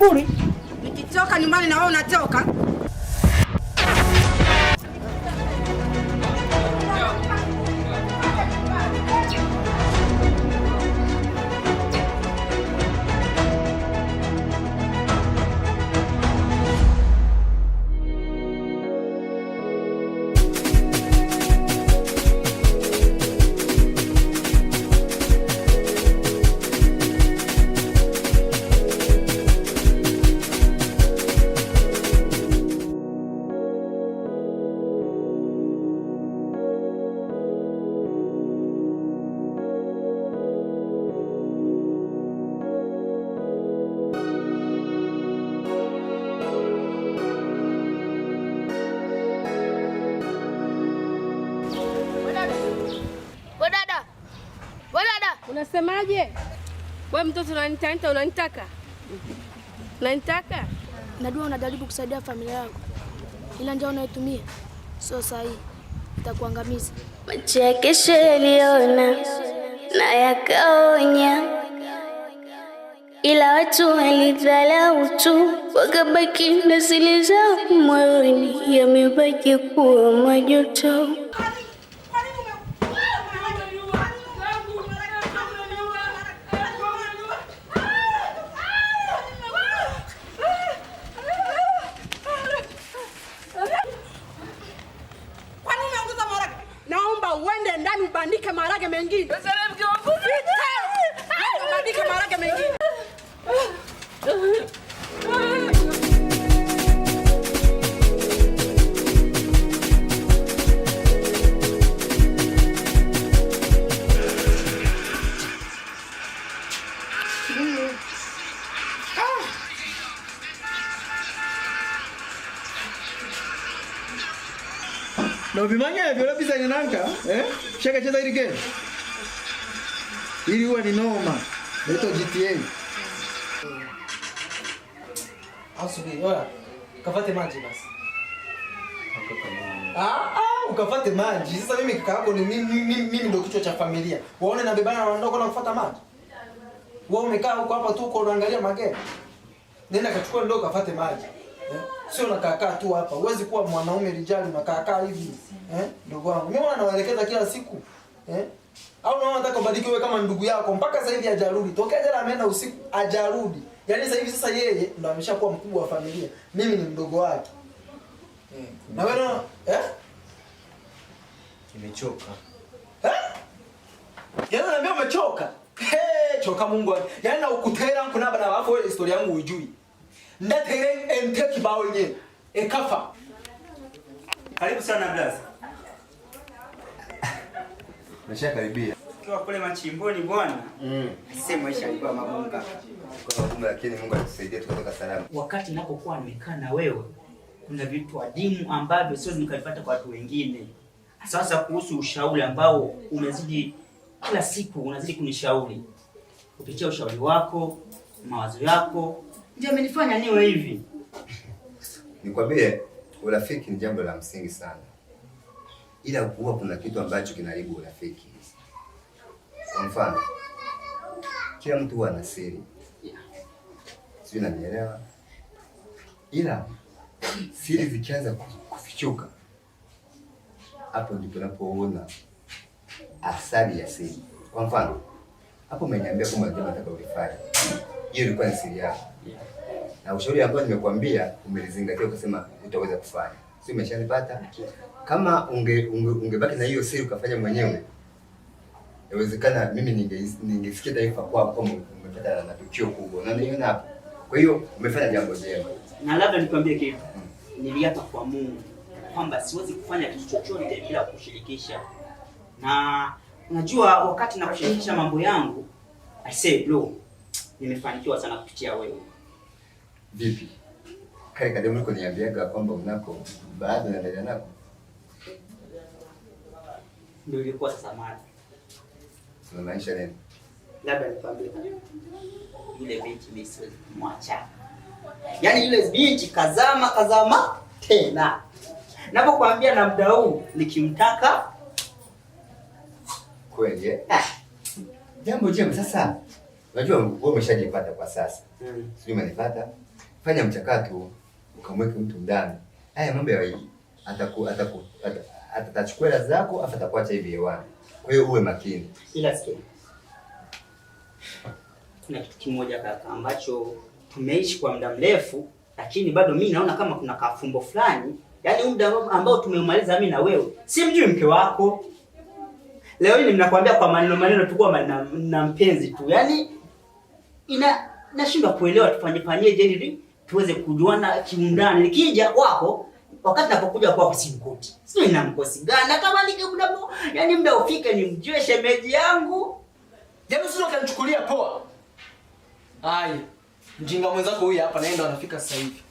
kiburi. Nikitoka nyumbani na wewe unatoka. Unasemaje? Wewe mtoto unanitaka? Unanitaka? Najua unajaribu kusaidia familia yako. Ila njia unayotumia sio sahihi. Itakuangamiza. Macho ya kesho yaliona na yakaonya, ila watu walidharau tu, wakabaki na siri zao moyoni, yamebaki kuwa majuto. Uende ndani ubandike maharage mengine. Ubandike maharage mengine. No vimanya vyola bisa nyananka, Shaka cheza hili game. Hili huwa ni noma. Leto GTA. Asubi, oya. Kafate maji basi. Ukafate maji. Sasa mimi kaka yako ni mimi ndio kichwa cha familia. Waone na bebana wanaondoka na kufuata maji. Wewe umekaa huko hapa tu uko unaangalia magari. Nenda kachukua ndoo kafate maji. Sio unakaa tu hapa. Huwezi kuwa mwanaume rijali unakaa hivi. Ndugu wangu. Mimi nawaelekeza kila siku. Au unaona nataka ubadilike kama ndugu yako mpaka sasa hivi hajarudi. Tokea jana ameenda usiku hajarudi. Yaani sasa hivi sasa yeye ndo ameshakuwa mkubwa wa familia. Mimi ni mdogo wake. Na wewe nimechoka. Yaani unaambia umechoka? Choka Mungu. Yaani na ukutera kunaba na wafu wewe historia yangu ujui. Ndatere ente kibao yenyewe. Ekafa. Karibu sana blaza. Karibia. Kwa kule machimboni bwana. Sema maisha yalikuwa magumu. Kwa magumu lakini Mungu atusaidie tukatoka salama. Wakati ninapokuwa nimekaa na wewe, kuna vitu adimu ambavyo siwezi nikavipata kwa watu wengine. Sasa kuhusu ushauri ambao umezidi kila siku unazidi kunishauri. Kupitia ushauri wako, mawazo yako, ndio amenifanya niwe hivi. Nikwambie, urafiki ni jambo la msingi sana. Ila huwa kuna kitu ambacho kinaharibu urafiki. Kwa mfano, kila mtu huwa ana siri. Sio, unanielewa? Ila siri zikianza kufichuka, hapo ndipo unapoona asali ya siri. Kwa mfano, hapo umeniambia kwamba ndio nataka ulifanye. Hiyo ilikuwa ni siri yako. Na ushauri ambao nimekuambia umelizingatia ukasema utaweza kufanya. Sio, umeshanipata? Kama ungebaki na hiyo siri ukafanya mwenyewe, inawezekana mimi ningesikia taifa kwako umepata na tukio kubwa. Na niona hapo. Kwa hiyo umefanya jambo jema. Na labda nikwambie kitu. Niliapa kwa Mungu kwamba siwezi kufanya kitu chochote bila kushirikisha. Na unajua wakati nakushirikisha mambo yangu, I say bro, nimefanikiwa sana kupitia wewe. Vipi? Kale kademu niko niambiaga kwamba unako baada ya ndio nako. Ndio ilikuwa sasa mara. Unamaanisha nini? Labda nikwambie. Yule binti mimi siwezi kumwacha. Yaani yule binti kazama tena. Napokuambia na muda huu nikimtaka kweli Jambo jema sasa. Unajua wewe umeshajipata kwa sasa. Sijui umenipata. Fanya mchakato ukamweke mtu ndani. Haya mambo ya hii atachukua hela zako afa atakuacha hivi hewani. Kwa hiyo uwe makini. Ila sikia. Kuna kitu kimoja kaka ambacho tumeishi kwa muda mrefu lakini bado mimi naona kama kuna kafumbo fulani. Yaani muda ambao tumemaliza mimi na wewe. Simjui mke wako. Leo hii ninakwambia kwa maneno tukua na mpenzi tu. Yaani nashindwa kuelewa tufanyeje ili tuweze kujuana kiundani. Nikija kwako wakati napokuja kwako simkuti. Sio ina mkosi gani kama nikimdamo. Yaani muda ufike nimjue shemeji yangu. Yaani usio kanichukulia poa. Haya. Mjinga mwenzako huyu hapa naenda anafika sasa hivi.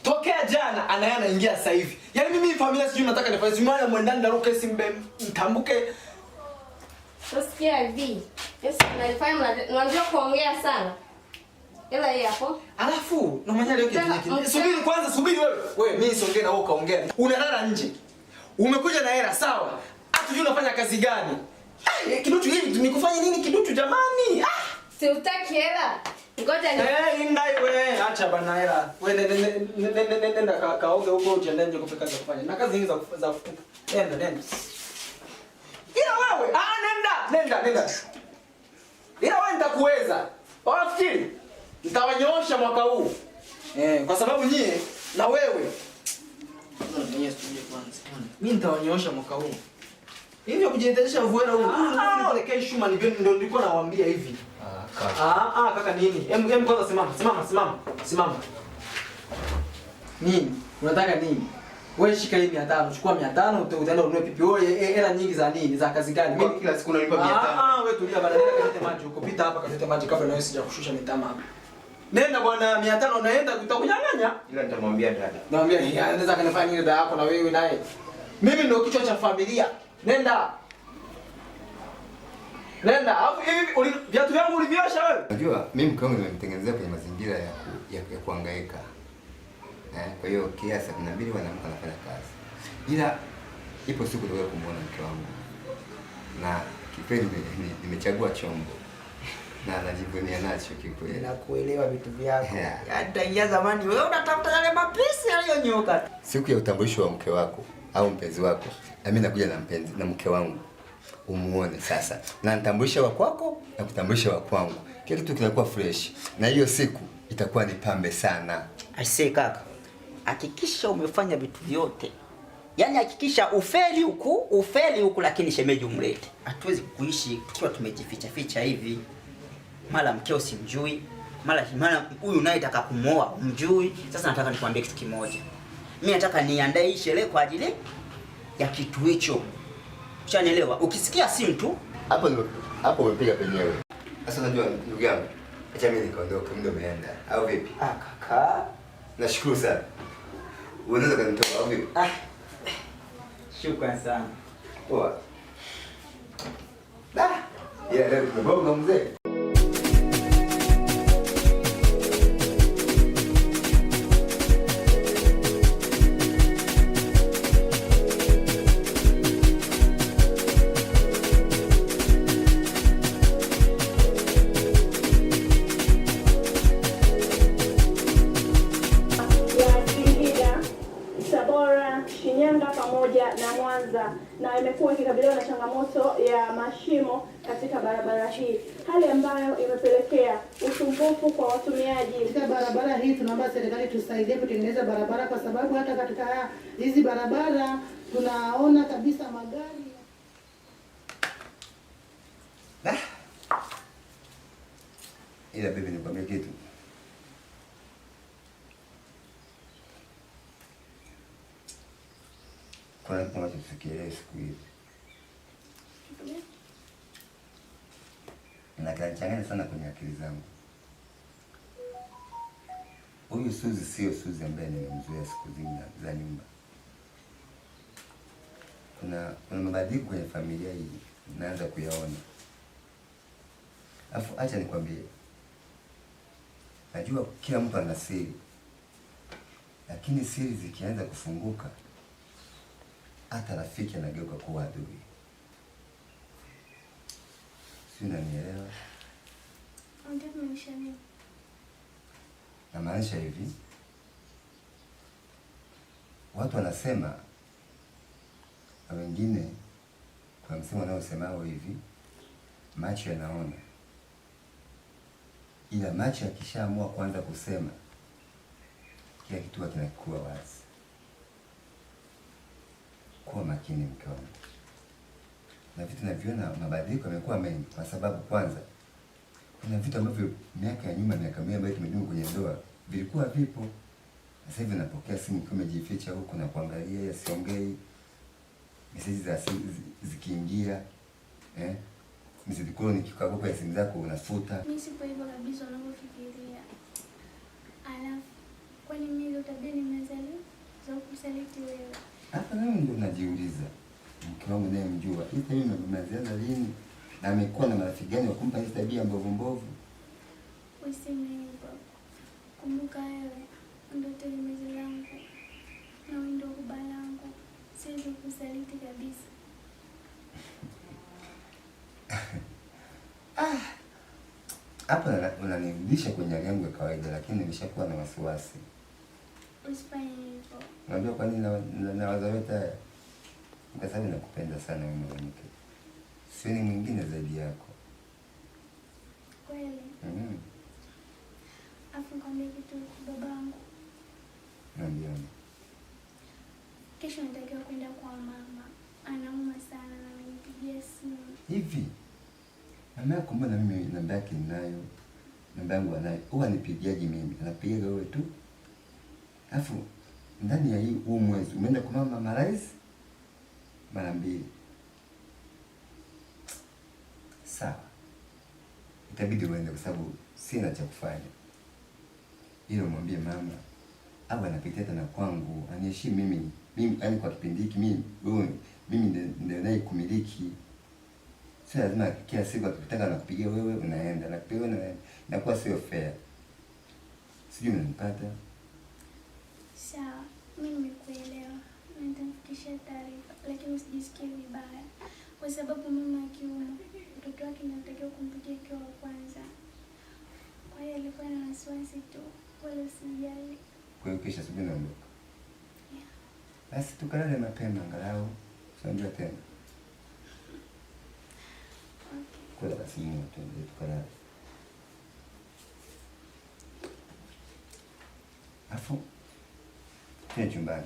Tokea jana anaingia sasa hivi. Yaani mimi familia sijui nataka nifanye zimana mwendani na ruke simbe mtambuke. Usikia hivi. Yesu nalifanya unajua kuongea sana. Ila yeye hapo. Alafu na manyali yote yake. Subiri kwanza, subiri wewe. Wewe mimi siongee na wewe kaongea. Unalala nje. Umekuja na hela sawa. Hatujui unafanya kazi gani. Kidutu hili nikufanye nini kidutu jamani? Si utaki hela. Ngoja ni ndai wewe acha bana hela. Wewe nenda kaoge huko ujiandae nje kupika kazi kufanya. Na kazi hizi za kutupa. Nenda. Ila wewe, nenda. Ila wewe nitakuweza. Wafikiri nitawanyoosha mwaka huu. Kwa sababu nyie na wewe. Mimi nitawanyoosha mwaka huu. Hivi kujiendelesha vuela huu. Ndio Shuma ndio nilikuwa nawaambia hivi. Kaka nini? Em kwanza simama. Nini? Unataka nini? Wewe shika hii 500, chukua 500 utaenda ununue pipi. Wewe hela nyingi za nini? Za kazi gani? Mimi kila siku nalipa 500. Wewe tulia bana, nenda kalete maji huko. Pita hapa kalete maji kabla na wewe sija kushusha mitama hapa. Nenda bwana 500 unaenda utakunyang'anya. Ila nitamwambia dada. Namwambia anaweza kanifanya nini dada yako na wewe naye. Mimi ndio kichwa cha familia. Nenda. Alafu hivi viatu vyangu uliviosha wewe? Unajua mimi mke wangu nimemtengenezea kwenye mazingira ya kuhangaika. Kwa hiyo kiasi inabidi wanamke anafanya kazi. Ila ipo siku ndio kumuona mke wangu. Na kipindi nimechagua chombo. Na najivunia nacho kikweli. Nakuelewa vitu vyako. Hata zamani wewe unatafuta yale mapesi yaliyonyoka. Siku ya utambulisho wa mke wako au mpenzi wako, na mimi nakuja na mpenzi na mke wangu. Umuone sasa. Na nitambulisha wa kwako na kutambulisha wa kwangu. Kila kitu kinakuwa fresh. Na hiyo siku itakuwa ni pambe sana. Aisee kaka. Hakikisha umefanya vitu vyote. Yaani hakikisha ufeli huku lakini shemeji umlete. Hatuwezi kuishi tukiwa tumejificha hivi. Mara mkeo simjui, mara huyu naye nataka kumuoa umjui. Sasa nataka nikwambie kitu kimoja. Mimi nataka niandae hii sherehe kwa ajili ya kitu hicho. Ushanielewa? Ukisikia simu tu hapo umepiga penyewe. Sasa unajua ndugu yangu, acha mimi nikaondoke, muda umeenda. Au vipi? Kaka. Nashukuru sana. Unaweza kanitoa au vipi? Shukrani sana. Poa. Leo tumebonga mzee. Na Mwanza na imekuwa ikikabiliwa na changamoto ya mashimo katika barabara hii, hali ambayo imepelekea usumbufu kwa watumiaji. Katika barabara hii tunaomba serikali tusaidie kutengeneza barabara, kwa sababu hata katika hizi barabara tunaona kabisa magari. Ila bibi nikwambie kitu. Kwa nini tusifikirie siku hizi? Inachanganya sana kwenye akili zangu. Huyu Suzi sio Suzi ambaye nimemzoea siku zingine za nyumba. Kuna mabadiliko kwenye familia hii naanza kuyaona. Alafu acha nikwambie. Najua kila mtu ana siri. Lakini siri zikianza kufunguka, hata rafiki anageuka kuwa adui. Sio, unanielewa? Ndio nimeshanielewa. Namaanisha hivi, watu wanasema na wengine, kuna msemo unaosemao hivi, macho yanaona, ila macho yakishaamua kuanza kusema, kila kitu kinakuwa wazi. Kuwa makini mke wangu. Na vitu naviona mabadiliko yamekuwa mengi, kwa sababu kwanza kuna vitu ambavyo miaka ya nyuma, miaka mingi ambayo tumedumu kwenye ndoa vilikuwa vipo. Sasa hivi napokea simu kama jificha huko na kuangalia, yasiongei, message za zikiingia, mzidikoni kikao kwa simu zako unafuta. Mimi sipo hivyo kabisa unavyofikiria. Alafu kwani mimi utabia nimezaliwa za kusaliti wewe? Hapa mimi ndio najiuliza. Mke wangu naye mjua. Hivi mimi nimeanza lini? Na amekuwa na marafiki gani wa kumpa hizo tabia mbovu? Useme hivyo. Kumbuka wewe ndio tegemezi langu. Na wewe ndio baba langu. Siwezi kusaliti kabisa. Hapa unanirudisha kwenye hali yangu ya kawaida, lakini nimeshakuwa na wasiwasi. Usifanye hivyo. Unajua kwa nini nawaza yote haya? Kwa sababu nakupenda sana wewe mwanamke. Sioni mwingine zaidi yako. Kweli? Afu nikwambie kitu babangu. Naambia. Kesho natakiwa kwenda kwa mama. Anauma sana na amenipigia simu. Hivi mama yako mbona mimi namba yake ninayo? Namba yangu anayo. Huwa anipigiaje mimi? Anapiga wewe tu. Afu ndani ya huu mwezi umeenda kwa mama Marais mara 2. Sawa. Itabidi uende kwa sababu sina cha kufanya. Hilo mwambie mama. Au anapitia tena kwangu, aniheshimu mimi. Mimi yani kwa kipindi hiki mimi ndio naye kumiliki. Sio lazima kila siku akitaka nakupigia wewe unaenda, nakupigia wewe unaenda. Inakuwa sio fair. Sijui unanipata? Sawa, mimi nimekuelewa. Na nitamfikishia taarifa, lakini usijisikie vibaya. Kwa sababu mama akiuma, mtoto wake anatakiwa kumpigia kwa kwanza. Kwa hiyo alikuwa na wasiwasi tu, wala usijali. Kwa hiyo kesho asubuhi naondoka. Basi tukalale mapema angalau. Sio tena. Kwa basi mimi tukalale. Afu twende chumbani.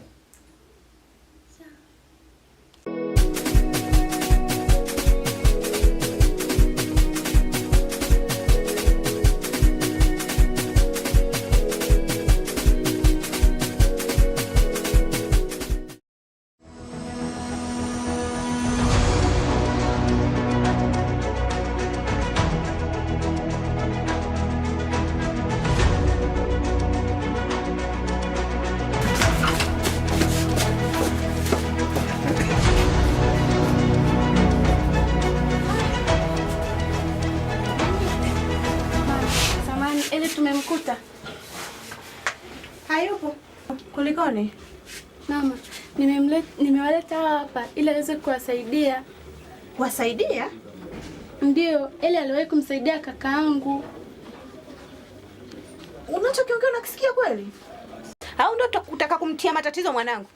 Tumemkuta. Hayupo. Kulikoni? Mama, nimewaleta hapa ili aweze kuwasaidia. Kuwasaidia? Ndio, ile aliwahi kumsaidia kakaangu. Unachokiongea unakisikia kweli? Au ndio utakutaka kumtia matatizo mwanangu?